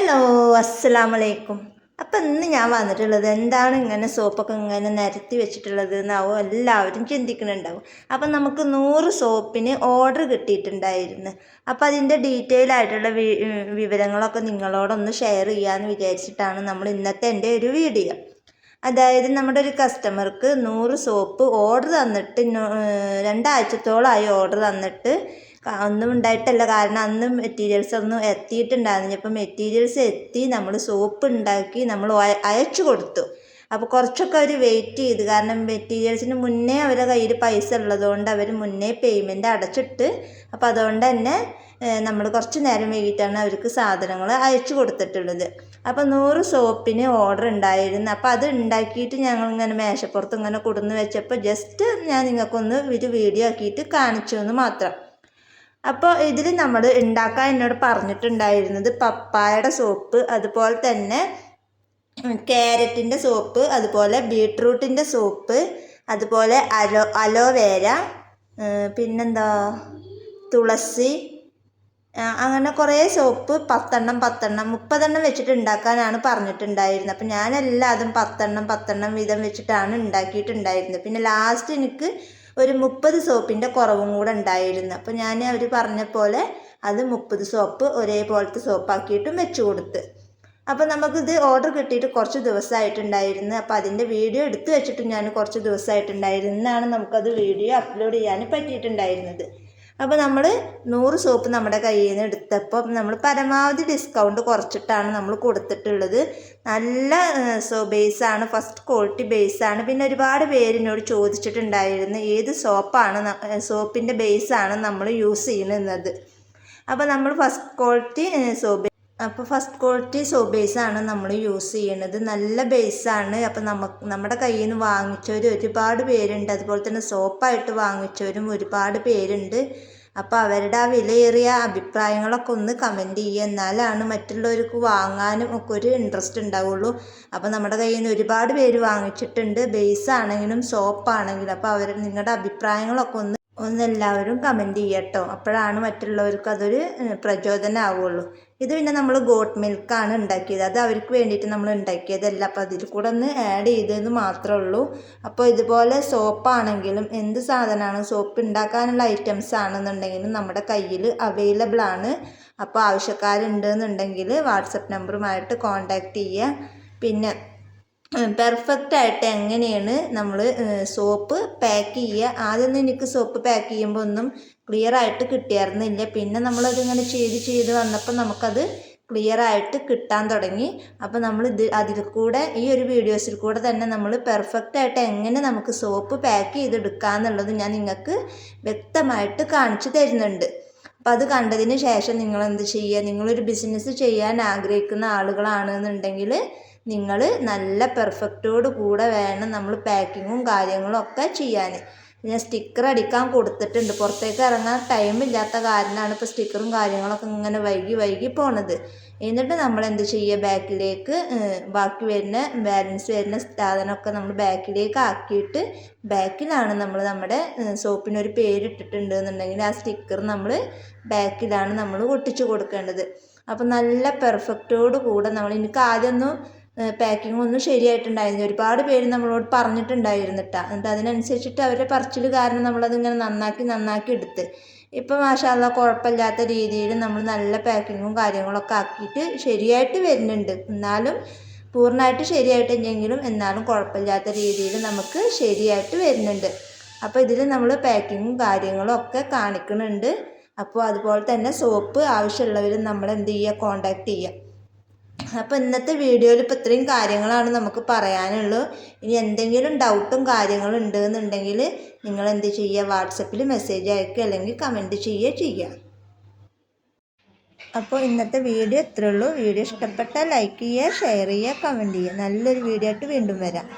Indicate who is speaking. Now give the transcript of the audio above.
Speaker 1: Hello, അസ്സലാമലൈക്കും. അപ്പം ഇന്ന് ഞാൻ വന്നിട്ടുള്ളത് എന്താണ് ഇങ്ങനെ സോപ്പൊക്കെ ഇങ്ങനെ നിരത്തി വെച്ചിട്ടുള്ളത് എന്നാവും എല്ലാവരും ചിന്തിക്കുന്നുണ്ടാവും. അപ്പം നമുക്ക് 100 സോപ്പിന് ഓർഡർ കിട്ടിയിട്ടുണ്ടായിരുന്നു. അപ്പം അതിൻ്റെ ഡീറ്റെയിൽ ആയിട്ടുള്ള വിവരങ്ങളൊക്കെ നിങ്ങളോടൊന്ന് ഷെയർ ചെയ്യാമെന്ന് വിചാരിച്ചിട്ടാണ് നമ്മൾ ഇന്നത്തെ എൻ്റെ ഒരു വീഡിയോ. അതായത് നമ്മുടെ ഒരു കസ്റ്റമർക്ക് 100 സോപ്പ് ഓർഡർ തന്നിട്ട് 2 ആഴ്ചത്തോളമായി ഓർഡർ തന്നിട്ട് ഒന്നും ഉണ്ടായിട്ടല്ല. കാരണം അന്ന് മെറ്റീരിയൽസ് ഒന്നും എത്തിയിട്ടുണ്ടായിരുന്നില്ല. ഇപ്പം മെറ്റീരിയൽസ് എത്തി, നമ്മൾ സോപ്പ് ഉണ്ടാക്കി നമ്മൾ അയച്ചു കൊടുത്തു. അപ്പോൾ കുറച്ചൊക്കെ അവർ വെയിറ്റ് ചെയ്ത്, കാരണം മെറ്റീരിയൽസിന് മുന്നേ അവരുടെ കയ്യിൽ പൈസ ഉള്ളതുകൊണ്ട് അവർ മുന്നേ പേയ്മെൻറ്റ് അടച്ചിട്ട്, അപ്പോൾ അതുകൊണ്ട് തന്നെ നമ്മൾ കുറച്ച് നേരം വൈകിട്ടാണ് അവർക്ക് സാധനങ്ങൾ അയച്ചു കൊടുത്തിട്ടുള്ളത്. അപ്പോൾ 100 സോപ്പിന് ഓർഡർ ഉണ്ടായിരുന്നു. അപ്പോൾ അത് ഉണ്ടാക്കിയിട്ട് ഞങ്ങളിങ്ങനെ മേശപ്പുറത്ത് ഇങ്ങനെ കൊടുന്ന് വെച്ചപ്പോൾ ജസ്റ്റ് ഞാൻ നിങ്ങൾക്കൊന്ന് ഒരു വീഡിയോ ആക്കിയിട്ട് കാണിച്ചു എന്ന് മാത്രം. അപ്പോൾ ഇതിൽ നമ്മൾ ഉണ്ടാക്കാൻ എന്നോട് പറഞ്ഞിട്ടുണ്ടായിരുന്നത് പപ്പായയുടെ സോപ്പ്, അതുപോലെ തന്നെ ക്യാരറ്റിൻ്റെ സോപ്പ്, അതുപോലെ ബീട്രൂട്ടിൻ്റെ സോപ്പ്, അതുപോലെ അലോവേര, പിന്നെന്താ തുളസി, അങ്ങനെ കുറേ സോപ്പ് 10 30 വെച്ചിട്ട് ഉണ്ടാക്കാനാണ് പറഞ്ഞിട്ടുണ്ടായിരുന്നത്. അപ്പം ഞാനെല്ലാതും 10 വീതം വെച്ചിട്ടാണ് ഉണ്ടാക്കിയിട്ടുണ്ടായിരുന്നത്. പിന്നെ ലാസ്റ്റ് എനിക്ക് ഒരു 30 സോപ്പിൻ്റെ കുറവും കൂടെ ഉണ്ടായിരുന്നു. അപ്പോൾ ഞാൻ അവർ പറഞ്ഞ പോലെ അത് 30 സോപ്പ് ഒരേപോലത്തെ സോപ്പാക്കിയിട്ടും വെച്ച് കൊടുത്ത്. അപ്പോൾ നമുക്കിത് ഓർഡർ കിട്ടിയിട്ട് കുറച്ച് ദിവസമായിട്ടുണ്ടായിരുന്നു. അപ്പോൾ അതിൻ്റെ വീഡിയോ എടുത്ത് വെച്ചിട്ട് ഞാൻ കുറച്ച് ദിവസമായിട്ടുണ്ടായിരുന്നാണ് നമുക്കത് വീഡിയോ അപ്ലോഡ് ചെയ്യാൻ പറ്റിയിട്ടുണ്ടായിരുന്നത്. അപ്പോൾ നമ്മൾ 100 സോപ്പ് നമ്മുടെ കയ്യിൽ നിന്ന് എടുത്തപ്പോൾ നമ്മൾ പരമാവധി ഡിസ്കൗണ്ട് കുറച്ചിട്ടാണ് നമ്മൾ കൊടുത്തിട്ടുള്ളത്. നല്ല ബേസാണ്, ഫസ്റ്റ് ക്വാളിറ്റി ബേസാണ്. പിന്നെ ഒരുപാട് പേരിനോട് ചോദിച്ചിട്ടുണ്ടായിരുന്നു ഏത് സോപ്പിൻ്റെ ബേസാണ് നമ്മൾ യൂസ് ചെയ്യുന്നത്. അപ്പോൾ നമ്മൾ ഫസ്റ്റ് ക്വാളിറ്റി സോപ്പ് ബേസാണ് നമ്മൾ യൂസ് ചെയ്യുന്നത്. നല്ല ബേസാണ്. അപ്പോൾ നമ്മുടെ കയ്യിൽ നിന്ന് വാങ്ങിച്ചവർ ഒരുപാട് പേരുണ്ട്. അതുപോലെ തന്നെ സോപ്പായിട്ട് വാങ്ങിച്ചവരും ഒരുപാട് പേരുണ്ട്. അപ്പോൾ അവരുടെ ആ വിലയേറിയ അഭിപ്രായങ്ങളൊക്കെ ഒന്ന് കമൻറ്റ് ചെയ്യുക, എന്നാലാണ് മറ്റുള്ളവർക്ക് വാങ്ങാനും ഒക്കെ ഒരു ഇൻട്രസ്റ്റ് ഉണ്ടാവുള്ളൂ. അപ്പോൾ നമ്മുടെ കയ്യിൽ നിന്ന് ഒരുപാട് പേര് വാങ്ങിച്ചിട്ടുണ്ട്, ബേസാണെങ്കിലും സോപ്പാണെങ്കിലും. അപ്പോൾ നിങ്ങളുടെ അഭിപ്രായങ്ങളൊക്കെ എല്ലാവരും കമൻറ്റ് ചെയ്യട്ടോ. അപ്പോഴാണ് മറ്റുള്ളവർക്ക് അതൊരു പ്രചോദനമാവുള്ളൂ. ഇത് പിന്നെ നമ്മൾ ഗോട്ട് മിൽക്കാണ് ഉണ്ടാക്കിയത്. അത് അവർക്ക് വേണ്ടിയിട്ട് നമ്മൾ ഉണ്ടാക്കിയതല്ല. അപ്പോൾ അതിൽ കൂടെ ഒന്ന് ആഡ് ചെയ്തതെന്ന് മാത്രമേ ഉള്ളൂ. അപ്പോൾ ഇതുപോലെ സോപ്പാണെങ്കിലും എന്ത് സാധനമാണ് സോപ്പ് ഉണ്ടാക്കാനുള്ള ഐറ്റംസ് ആണെന്നുണ്ടെങ്കിലും നമ്മുടെ കയ്യിൽ അവൈലബിൾ ആണ്. അപ്പോൾ ആവശ്യക്കാരുണ്ടെന്നുണ്ടെങ്കിൽ വാട്സപ്പ് നമ്പറുമായിട്ട് കോൺടാക്റ്റ് ചെയ്യുക. പിന്നെ പെർഫെക്റ്റ് ആയിട്ട് എങ്ങനെയാണ് നമ്മൾ സോപ്പ് പാക്ക് ചെയ്യുക. ആദ്യമൊന്നും എനിക്ക് സോപ്പ് പാക്ക് ചെയ്യുമ്പോൾ ഒന്നും ക്ലിയർ ആയിട്ട് കിട്ടിയായിരുന്നില്ല. പിന്നെ നമ്മളതിങ്ങനെ ചെയ്ത് വന്നപ്പോൾ നമുക്കത് ക്ലിയർ ആയിട്ട് കിട്ടാൻ തുടങ്ങി. അപ്പോൾ നമ്മൾ അതിൽ കൂടെ ഈ ഒരു വീഡിയോസിൽ കൂടെ തന്നെ നമ്മൾ പെർഫെക്റ്റ് ആയിട്ട് എങ്ങനെ നമുക്ക് സോപ്പ് പാക്ക് ചെയ്തെടുക്കാമെന്നുള്ളത് ഞാൻ നിങ്ങൾക്ക് വ്യക്തമായിട്ട് കാണിച്ചു തരുന്നുണ്ട്. അപ്പോൾ അത് കണ്ടതിന് ശേഷം നിങ്ങളെന്ത് ചെയ്യുക, നിങ്ങളൊരു ബിസിനസ് ചെയ്യാൻ ആഗ്രഹിക്കുന്ന ആളുകളാണെന്നുണ്ടെങ്കിൽ നിങ്ങൾ നല്ല പെർഫെക്റ്റോട് കൂടെ വേണം നമ്മൾ പാക്കിങ്ങും കാര്യങ്ങളും ഒക്കെ ചെയ്യാൻ. ഞാൻ സ്റ്റിക്കർ അടിക്കാൻ കൊടുത്തിട്ടുണ്ട്. പുറത്തേക്ക് ഇറങ്ങാൻ ടൈമില്ലാത്ത കാരണമാണ് ഇപ്പോൾ സ്റ്റിക്കറും കാര്യങ്ങളൊക്കെ ഇങ്ങനെ വൈകി പോണത്. എന്നിട്ട് നമ്മൾ എന്ത് ചെയ്യുക, ബാക്കി ബാലൻസ് വരുന്ന സാധനമൊക്കെ നമ്മൾ ബാക്കിലേക്ക് ആക്കിയിട്ട് ബാക്കിലാണ് നമ്മൾ നമ്മുടെ സോപ്പിനൊരു പേരിട്ടിട്ടുണ്ട് എന്നുണ്ടെങ്കിൽ ആ സ്റ്റിക്കർ നമ്മൾ ബാക്കിലാണ് നമ്മൾ ഒട്ടിച്ചു കൊടുക്കേണ്ടത്. അപ്പം നല്ല പെർഫെക്റ്റോട് കൂടെ എനിക്ക് ആദ്യമൊന്നും പാക്കിംഗ് ഒന്നും ശരിയായിട്ടുണ്ടായിരുന്നു. ഒരുപാട് പേര് നമ്മളോട് പറഞ്ഞിട്ടുണ്ടായിരുന്നിട്ടാ. എന്നിട്ട് അതിനനുസരിച്ചിട്ട് അവരുടെ പറച്ചിൽ കാരണം നമ്മളതിങ്ങനെ നന്നാക്കി എടുത്ത്. ഇപ്പം മാഷാ അല്ലാഹ് കുഴപ്പമില്ലാത്ത രീതിയിൽ നമ്മൾ നല്ല പാക്കിങ്ങും കാര്യങ്ങളൊക്കെ ആക്കിയിട്ട് ശരിയായിട്ട് വരുന്നുണ്ട്. എന്നാലും പൂർണ്ണമായിട്ട് ശരിയായിട്ടില്ലെങ്കിലും എന്നാലും കുഴപ്പമില്ലാത്ത രീതിയിൽ നമുക്ക് ശരിയായിട്ട് വരുന്നുണ്ട്. അപ്പോൾ ഇതിൽ നമ്മൾ പാക്കിങ്ങും കാര്യങ്ങളും ഒക്കെ കാണിക്കുന്നുണ്ട്. അപ്പോൾ അതുപോലെ തന്നെ സോപ്പ് ആവശ്യമുള്ളവർ നമ്മളെന്ത് ചെയ്യുക, കോൺടാക്റ്റ് ചെയ്യുക. അപ്പോൾ ഇന്നത്തെ വീഡിയോയിൽ ഇപ്പോൾ ഇത്രയും കാര്യങ്ങളാണ് നമുക്ക് പറയാനുള്ളൂ. ഇനി എന്തെങ്കിലും ഡൗട്ടും കാര്യങ്ങളും ഉണ്ടെന്നുണ്ടെങ്കിൽ നിങ്ങൾ എന്ത് ചെയ്യുക, വാട്സപ്പിൽ മെസ്സേജ് അയക്കുക അല്ലെങ്കിൽ കമൻറ്റ് ചെയ്യുക. അപ്പോൾ ഇന്നത്തെ വീഡിയോ ഇത്രയേ ഉള്ളൂ. വീഡിയോ ഇഷ്ടപ്പെട്ടാൽ ലൈക്ക് ചെയ്യുക, ഷെയർ ചെയ്യുക, കമൻറ്റ് ചെയ്യുക. നല്ലൊരു വീഡിയോ ആയിട്ട് വീണ്ടും വരാം.